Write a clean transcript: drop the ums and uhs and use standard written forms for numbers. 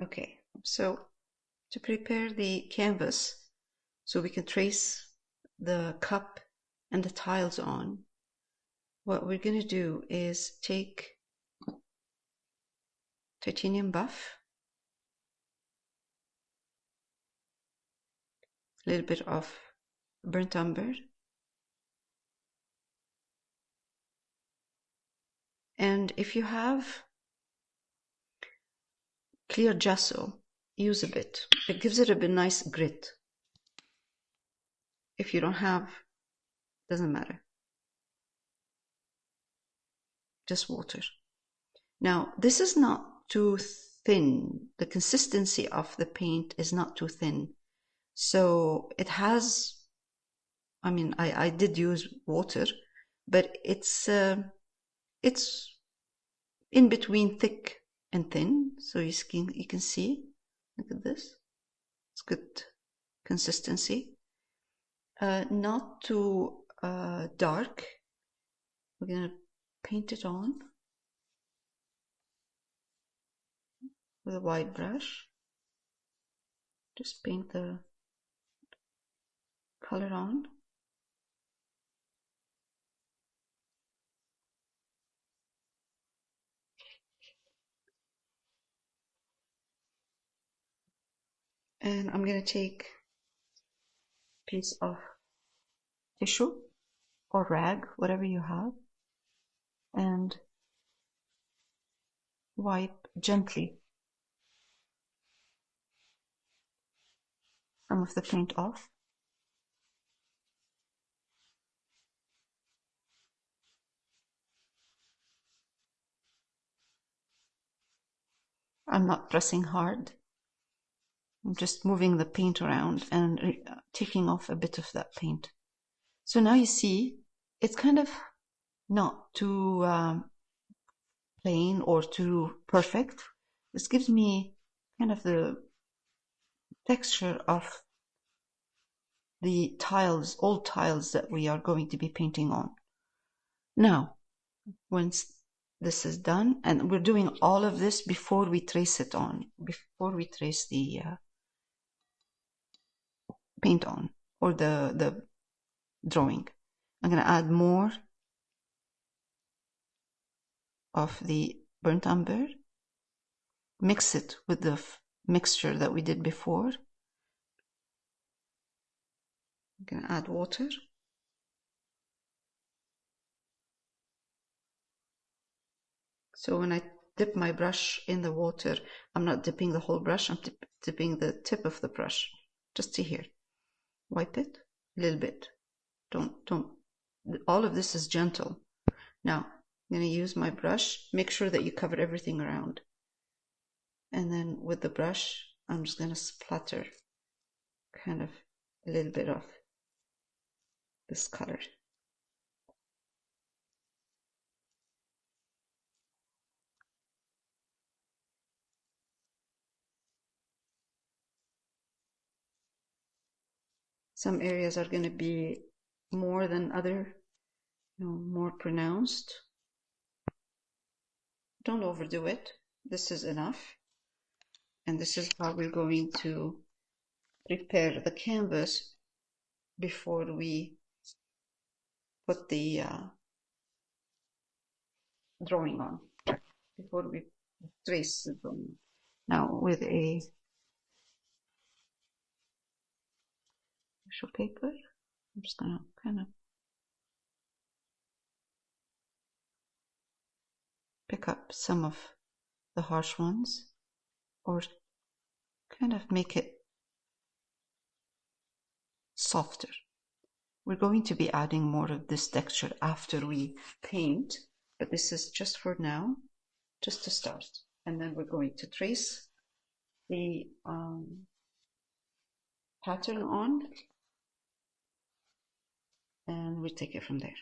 Okay, so to prepare the canvas so we can trace the cup and the tiles on, what we're going to do is take titanium buff, a little bit of burnt umber, and if you have clear gesso, use a bit. It gives it a bit nice grit. If you don't have, doesn't matter. Just water. Now, this is not too thin. The consistency of the paint is not too thin. So it has, I mean, I did use water, but it's in between thick and thin. So you can see, look at this. It's good consistency. Not too dark. We're gonna paint it on with a white brush. Just paint the color on. And I'm gonna take a piece of tissue or rag, whatever you have, and wipe gently some of the paint off. I'm not pressing hard. I'm just moving the paint around and taking off a bit of that paint. So now you see, it's kind of not too plain or too perfect. This gives me kind of the texture of the tiles, old tiles that we are going to be painting on. Now, once this is done, and we're doing all of this before we trace it on, before we trace the paint on, or the drawing. I'm going to add more of the burnt umber, mix it with the mixture that we did before. I'm going to add water. So when I dip my brush in the water, I'm not dipping the whole brush, I'm dipping the tip of the brush, just to here. Wipe it a little bit. Don't, all of this is gentle. Now, I'm going to use my brush, make sure that you cover everything around. And then with the brush, I'm just going to splatter kind of a little bit of this color. Some areas are going to be more than other, more pronounced. Don't overdo it. This is enough. And this is how we're going to prepare the canvas before we put the drawing on, before we trace the drawing. Now with a tissue paper, I'm just going to kind of pick up some of the harsh ones, or kind of make it softer. We're going to be adding more of this texture after we paint, but this is just for now, just to start. And then we're going to trace the pattern on, and we'll take it from there.